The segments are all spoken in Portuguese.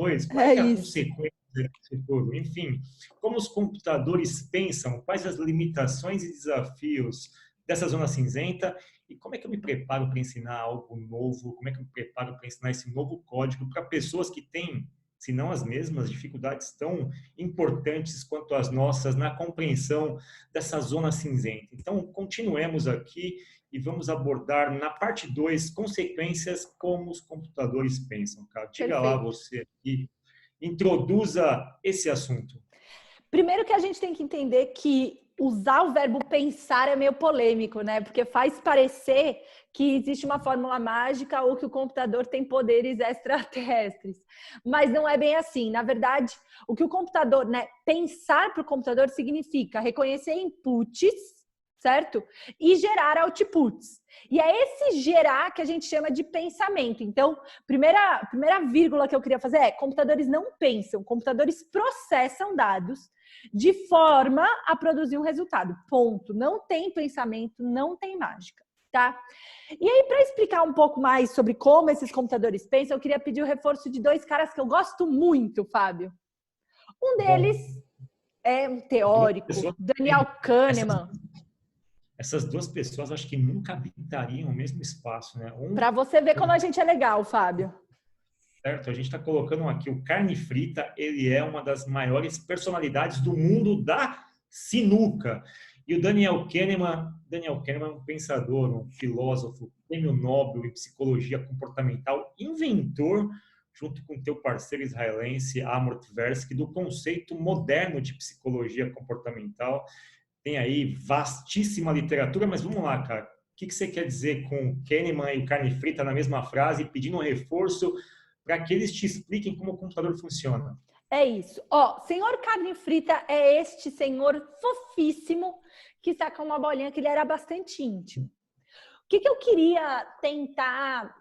Qual é É que é a isso. consequência disso tudo? Enfim, como os computadores pensam, quais as limitações e desafios dessa zona cinzenta e como é que eu me preparo para ensinar algo novo, como é que eu me preparo para ensinar esse novo código para pessoas que têm, se não as mesmas, dificuldades tão importantes quanto as nossas na compreensão dessa zona cinzenta. Então, continuemos aqui e vamos abordar na parte 2 consequências como os computadores pensam, cara. Diga lá Perfeito. você aqui, introduza esse assunto. Primeiro que a gente tem que entender que usar o verbo pensar é meio polêmico, né? Porque faz parecer que existe uma fórmula mágica ou que o computador tem poderes extraterrestres. Mas não é bem assim. Na verdade, o que o computador, né? Pensar para o computador significa reconhecer inputs, certo? E gerar outputs. E é esse gerar que a gente chama de pensamento. Então, primeira vírgula que eu queria fazer é: computadores não pensam, computadores processam dados de forma a produzir um resultado. Ponto. Não tem pensamento, não tem mágica, tá? E aí, para explicar um pouco mais sobre como esses computadores pensam, eu queria pedir o reforço de dois caras que eu gosto muito, Fábio. Um deles Bom, é um duas teórico, pessoas, Daniel essas, Kahneman. essas duas pessoas acho que nunca habitariam o mesmo espaço, né? Para você ver como a gente é legal, Fábio. Certo, a gente está colocando aqui o Carne Frita, ele é uma das maiores personalidades do mundo da sinuca. E o Daniel Kahneman é um pensador, um filósofo, prêmio Nobel em psicologia comportamental, inventor, junto com teu parceiro israelense, Amor Tversky, do conceito moderno de psicologia comportamental. Tem aí vastíssima literatura, mas vamos lá, cara. O que você quer dizer com Kahneman e o Carne Frita na mesma frase, pedindo um reforço para que eles te expliquem como o computador funciona? É isso. Ó, senhor Carne Frita é este senhor fofíssimo que está com uma bolinha que ele era bastante íntimo. O que eu queria tentar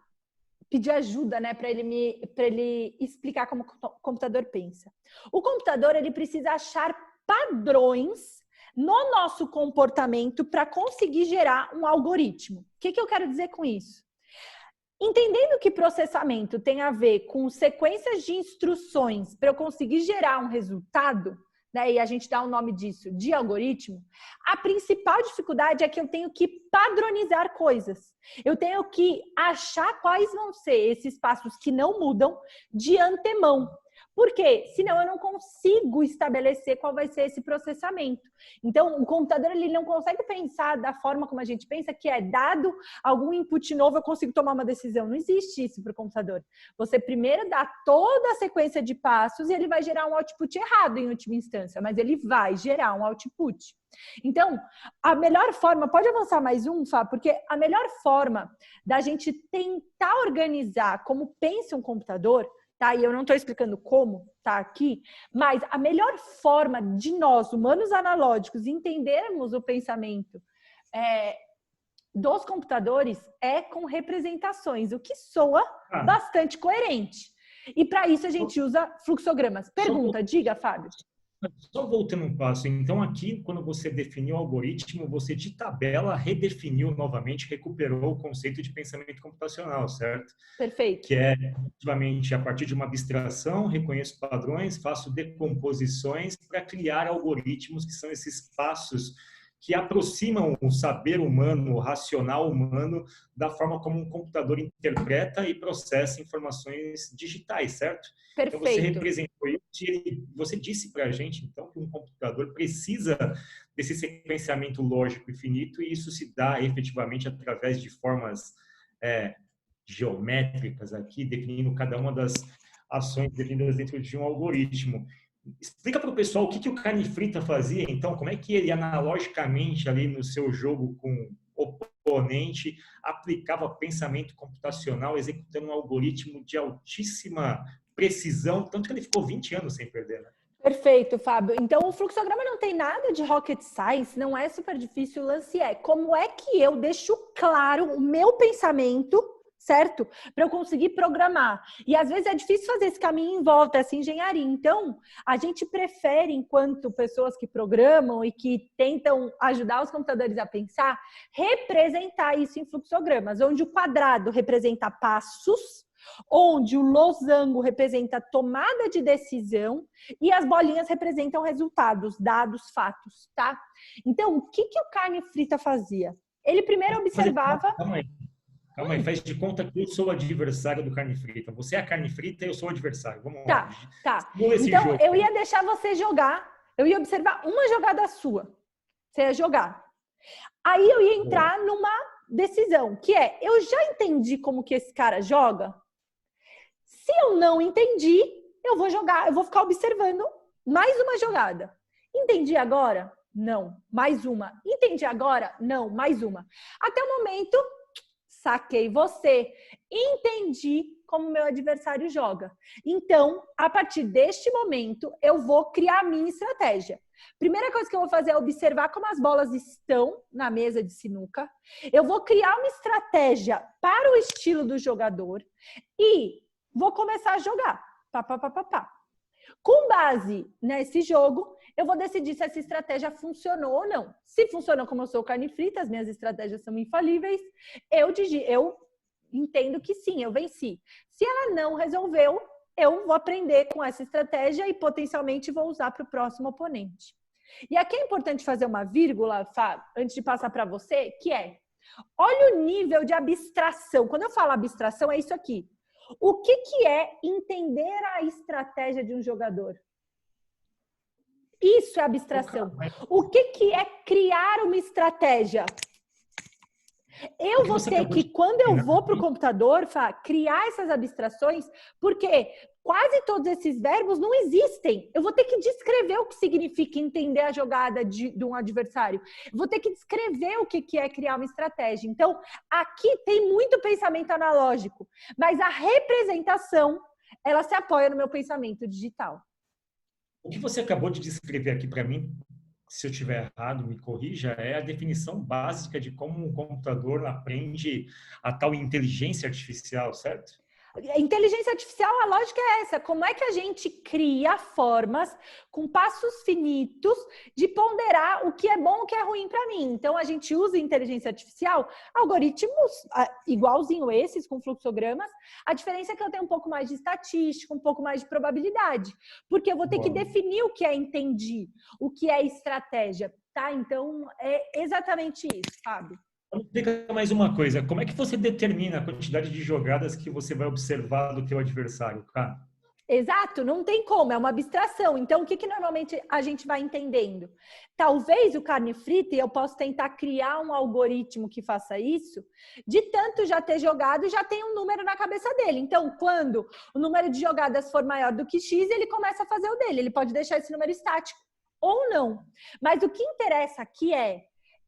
pedir ajuda, né, para ele explicar como o computador pensa. O computador, ele precisa achar padrões no nosso comportamento para conseguir gerar um algoritmo. O que eu quero dizer com isso? Entendendo que processamento tem a ver com sequências de instruções para eu conseguir gerar um resultado, né, e a gente dá o nome disso de algoritmo, a principal dificuldade é que eu tenho que padronizar coisas. Eu tenho que achar quais vão ser esses passos que não mudam de antemão. Por quê? Senão eu não consigo estabelecer qual vai ser esse processamento. Então, o computador ele não consegue pensar da forma como a gente pensa, que é dado algum input novo, eu consigo tomar uma decisão. Não existe isso para o computador. Você primeiro dá toda a sequência de passos e ele vai gerar um output errado em última instância, mas ele vai gerar um output. Então, a melhor forma, pode avançar mais um, Fá, porque a melhor forma da gente tentar organizar como pensa um computador, tá? E eu não estou explicando como, tá aqui, mas a melhor forma de nós, humanos analógicos, entendermos o pensamento dos computadores é com representações, o que soa bastante coerente. E para isso a gente usa fluxogramas. Pergunta, diga, Fábio. Só voltando um passo, então aqui, quando você definiu o algoritmo, você de tabela redefiniu novamente, recuperou o conceito de pensamento computacional, certo? Perfeito. Que é, efetivamente, a partir de uma abstração, reconheço padrões, faço decomposições para criar algoritmos, que são esses passos que aproximam o saber humano, o racional humano, da forma como um computador interpreta e processa informações digitais, certo? Perfeito. Então, você representou isso e você disse para a gente, então, que um computador precisa desse sequenciamento lógico infinito e isso se dá efetivamente através de formas geométricas aqui, definindo cada uma das ações definidas dentro de um algoritmo. Explica para o pessoal o que o Carne Frita fazia, então, como é que ele analogicamente ali no seu jogo com oponente aplicava pensamento computacional executando um algoritmo de altíssima precisão, tanto que ele ficou 20 anos sem perder, né? Perfeito, Fábio. Então, o fluxograma não tem nada de rocket science, não é super difícil. O lance é como é que eu deixo claro o meu pensamento, certo? Para eu conseguir programar. E às vezes é difícil fazer esse caminho em volta, essa engenharia. Então, a gente prefere, enquanto pessoas que programam e que tentam ajudar os computadores a pensar, representar isso em fluxogramas, onde o quadrado representa passos, onde o losango representa tomada de decisão e as bolinhas representam resultados, dados, fatos, tá? Então, o que o carne frita fazia? Ele primeiro observava... Calma aí, faz de conta que eu sou o adversário do carne frita. Você é a carne frita e eu sou o adversário. Vamos lá. Tá. Então, eu ia deixar você jogar, eu ia observar uma jogada sua. Você ia jogar. Aí eu ia entrar numa decisão, que é, eu já entendi como que esse cara joga? Se eu não entendi, eu vou jogar, eu vou ficar observando mais uma jogada. Entendi agora? Não. Mais uma. Entendi agora? Não. Mais uma. Até o momento, saquei você. Entendi como meu adversário joga. Então, a partir deste momento, eu vou criar a minha estratégia. Primeira coisa que eu vou fazer é observar como as bolas estão na mesa de sinuca. Eu vou criar uma estratégia para o estilo do jogador e vou começar a jogar. Pá, pá, pá, pá, pá. Com base nesse jogo, eu vou decidir se essa estratégia funcionou ou não. Se funcionou como eu sou carne frita, as minhas estratégias são infalíveis, eu entendo que sim, eu venci. Se ela não resolveu, eu vou aprender com essa estratégia e potencialmente vou usar para o próximo oponente. E aqui é importante fazer uma vírgula, Fábio, antes de passar para você, que é, olha o nível de abstração. Quando eu falo abstração, é isso aqui. O que é entender a estratégia de um jogador? Isso é abstração. O que é criar uma estratégia? Eu vou ter que, quando eu vou para o computador, criar essas abstrações, porque quase todos esses verbos não existem. Eu vou ter que descrever o que significa entender a jogada de um adversário. Eu vou ter que descrever o que é criar uma estratégia. Então, aqui tem muito pensamento analógico, mas a representação, ela se apoia no meu pensamento digital. O que você acabou de descrever aqui para mim, se eu estiver errado, me corrija, é a definição básica de como um computador aprende a tal inteligência artificial, certo? Inteligência artificial, a lógica é essa. Como é que a gente cria formas com passos finitos de ponderar o que é bom e o que é ruim para mim? Então, a gente usa inteligência artificial, algoritmos igualzinho esses, com fluxogramas. A diferença é que eu tenho um pouco mais de estatística, um pouco mais de probabilidade. Porque eu vou ter que definir o que é entendi, o que é estratégia, tá? Então, é exatamente isso, Fábio. Explica mais uma coisa, como é que você determina a quantidade de jogadas que você vai observar do teu adversário, cara? Exato, não tem como, é uma abstração. Então, o que normalmente a gente vai entendendo? Talvez o carne frita, e eu posso tentar criar um algoritmo que faça isso, de tanto já ter jogado, já tem um número na cabeça dele. Então, quando o número de jogadas for maior do que X, ele começa a fazer o dele. Ele pode deixar esse número estático ou não. Mas o que interessa aqui é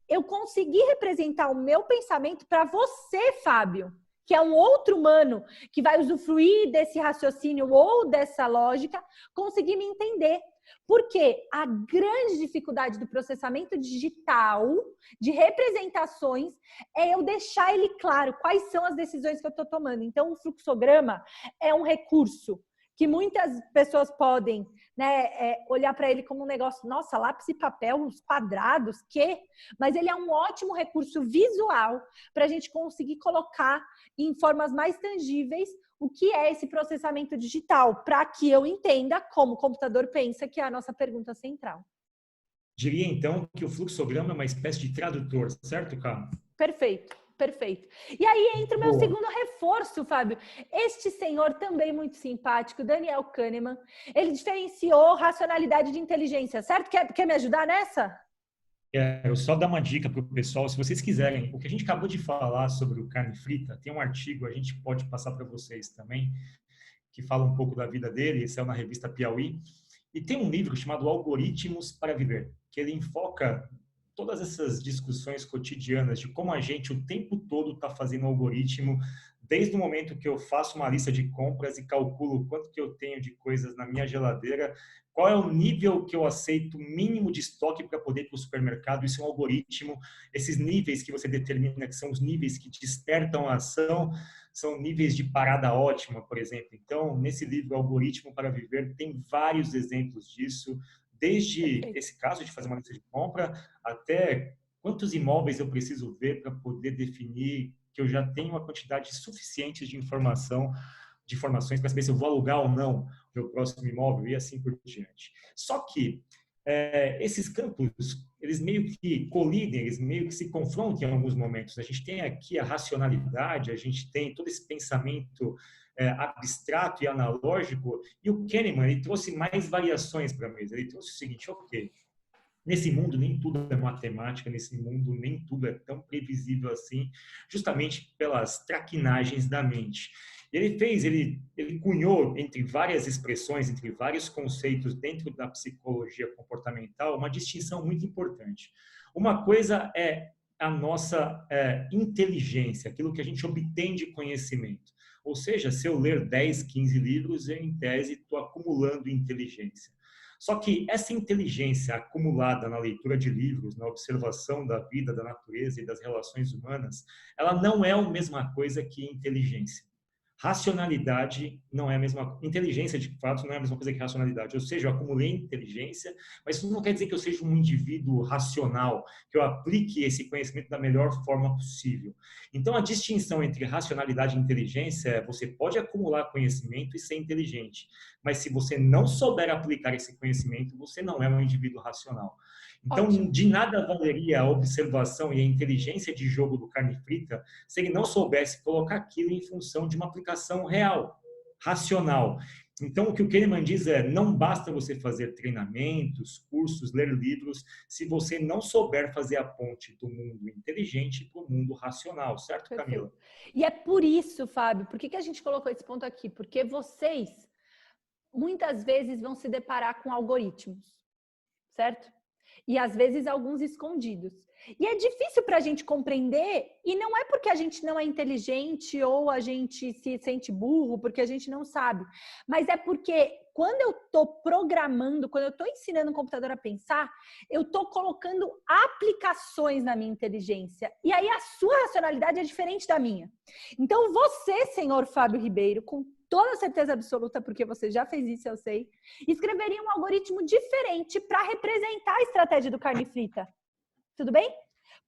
eu conseguir representar o meu pensamento para você, Fábio, que é um outro humano que vai usufruir desse raciocínio ou dessa lógica, conseguir me entender. Porque a grande dificuldade do processamento digital, de representações, é eu deixar ele claro quais são as decisões que eu estou tomando. Então, o fluxograma é um recurso que muitas pessoas podem, né, olhar para ele como um negócio, nossa, lápis e papel, uns quadrados, mas ele é um ótimo recurso visual para a gente conseguir colocar em formas mais tangíveis o que é esse processamento digital, para que eu entenda como o computador pensa, que é a nossa pergunta central. Diria, então, que o fluxograma é uma espécie de tradutor, certo, cara? Perfeito. Perfeito. E aí entra o meu segundo reforço, Fábio. Este senhor também muito simpático, Daniel Kahneman, ele diferenciou racionalidade de inteligência, certo? Quer me ajudar nessa? Eu só dar uma dica para o pessoal, se vocês quiserem, o que a gente acabou de falar sobre o carne frita, tem um artigo, a gente pode passar para vocês também, que fala um pouco da vida dele, esse é na revista Piauí, e tem um livro chamado Algoritmos para Viver, que ele enfoca todas essas discussões cotidianas de como a gente o tempo todo está fazendo algoritmo, desde o momento que eu faço uma lista de compras e calculo quanto que eu tenho de coisas na minha geladeira, qual é o nível que eu aceito mínimo de estoque para poder ir para o supermercado, isso é um algoritmo, esses níveis que você determina, que são os níveis que despertam a ação, são níveis de parada ótima, por exemplo. Então, nesse livro, Algoritmo para Viver, tem vários exemplos disso, desde esse caso de fazer uma lista de compra, até quantos imóveis eu preciso ver para poder definir que eu já tenho uma quantidade suficiente de informação de informações para saber se eu vou alugar ou não o meu próximo imóvel e assim por diante. Só que esses campos, eles meio que colidem, eles meio que se confrontam em alguns momentos. A gente tem aqui a racionalidade, a gente tem todo esse pensamento abstrato e analógico, e o Kahneman ele trouxe mais variações para a mesa. Ele trouxe o seguinte, ok, nesse mundo nem tudo é matemática, nesse mundo nem tudo é tão previsível assim, justamente pelas traquinagens da mente. Ele cunhou entre várias expressões, entre vários conceitos dentro da psicologia comportamental, uma distinção muito importante. Uma coisa é a nossa inteligência, aquilo que a gente obtém de conhecimento. Ou seja, se eu ler 10, 15 livros, eu, em tese, estou acumulando inteligência. Só que essa inteligência acumulada na leitura de livros, na observação da vida, da natureza e das relações humanas, ela não é a mesma coisa que inteligência. Racionalidade não é a mesma... Inteligência, de fato, não é a mesma coisa que racionalidade. Ou seja, eu acumulei inteligência, mas isso não quer dizer que eu seja um indivíduo racional, que eu aplique esse conhecimento da melhor forma possível. Então, a distinção entre racionalidade e inteligência é você pode acumular conhecimento e ser inteligente, mas se você não souber aplicar esse conhecimento, você não é um indivíduo racional. Então, Ótimo. de nada valeria a observação e a inteligência de jogo do carne frita se ele não soubesse colocar aquilo em função de uma aplicação real, racional. Então, o que o Kahneman diz é, não basta você fazer treinamentos, cursos, ler livros, se você não souber fazer a ponte do mundo inteligente para o mundo racional, certo, Camila? Perfeito. E é por isso, Fábio, por que a gente colocou esse ponto aqui? Porque vocês, muitas vezes, vão se deparar com algoritmos, certo? E às vezes alguns escondidos. E é difícil para a gente compreender, e não é porque a gente não é inteligente ou a gente se sente burro, porque a gente não sabe, mas é porque quando eu estou programando, quando eu estou ensinando o computador a pensar, eu estou colocando aplicações na minha inteligência. E aí a sua racionalidade é diferente da minha. Então você, senhor Fábio Ribeiro, com toda certeza absoluta, porque você já fez isso, eu sei, escreveria um algoritmo diferente para representar a estratégia do carne frita. Tudo bem?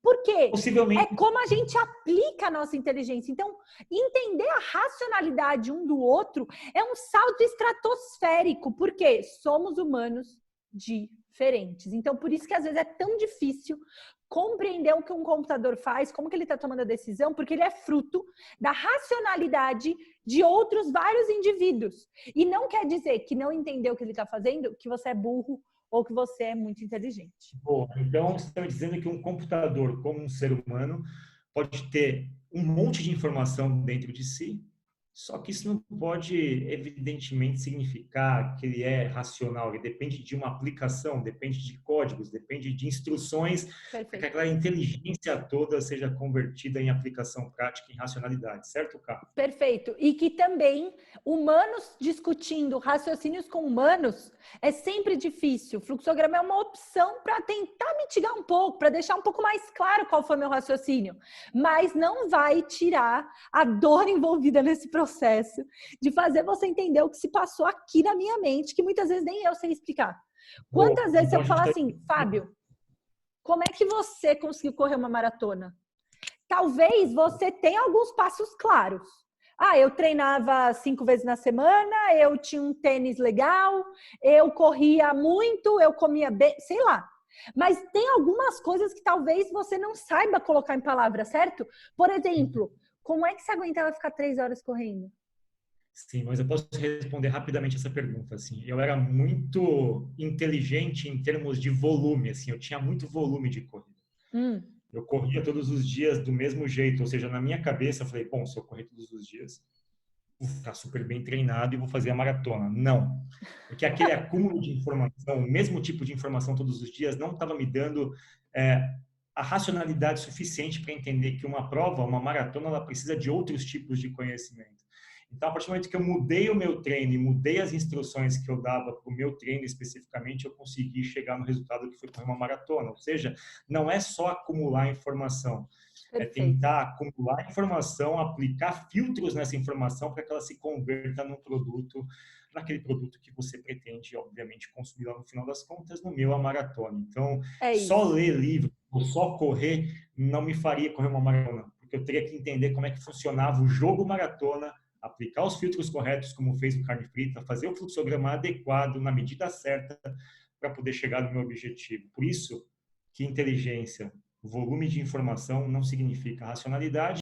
Porque Possivelmente. é como a gente aplica a nossa inteligência. Então, entender a racionalidade um do outro é um salto estratosférico, porque somos humanos diferentes. Então, por isso que às vezes é tão difícil compreender o que um computador faz, como que ele está tomando a decisão, porque ele é fruto da racionalidade de outros vários indivíduos. E não quer dizer que não entender o que ele está fazendo, que você é burro ou que você é muito inteligente. Bom, então, você está dizendo que um computador, como um ser humano, pode ter um monte de informação dentro de si, só que isso não pode, evidentemente, significar que ele é racional. Ele depende de uma aplicação, depende de códigos, depende de instruções, para que aquela inteligência toda seja convertida em aplicação prática, em racionalidade. Certo, Carlos? Perfeito. E que também humanos discutindo raciocínios com humanos é sempre difícil. O fluxograma é uma opção para tentar mitigar um pouco, para deixar um pouco mais claro qual foi meu raciocínio. Mas não vai tirar a dor envolvida nesse processo de fazer você entender o que se passou aqui na minha mente, que muitas vezes nem eu sei explicar. Quantas vezes eu falo assim, Fábio, como é que você conseguiu correr uma maratona? Talvez você tenha alguns passos claros. Eu treinava 5 vezes na semana, eu tinha um tênis legal, eu corria muito, eu comia bem, sei lá. Mas tem algumas coisas que talvez você não saiba colocar em palavras, certo? Por exemplo, como é que você aguentava ficar 3 horas correndo? Sim, mas eu posso responder rapidamente essa pergunta. Assim, eu era muito inteligente em termos de volume, assim, eu tinha muito volume de corrida. Eu corria todos os dias do mesmo jeito, ou seja, na minha cabeça eu falei, bom, se eu correr todos os dias, vou ficar super bem treinado e vou fazer a maratona. Não, porque aquele acúmulo de informação, o mesmo tipo de informação todos os dias, não estava me dando a racionalidade suficiente para entender que uma prova, uma maratona, ela precisa de outros tipos de conhecimento. Então, a partir do momento que eu mudei o meu treino e mudei as instruções que eu dava para o meu treino especificamente, eu consegui chegar no resultado que foi correr uma maratona. Ou seja, não é só acumular informação, é tentar acumular informação, aplicar filtros nessa informação para que ela se converta num produto, naquele produto que você pretende, obviamente, consumir lá no final das contas, no meu, a maratona. Então, só ler livro ou só correr não me faria correr uma maratona, porque eu teria que entender como é que funcionava o jogo maratona aplicar os filtros corretos, como fez o Carne Frita, fazer o fluxograma adequado, na medida certa, para poder chegar no meu objetivo. Por isso que inteligência, volume de informação, não significa racionalidade.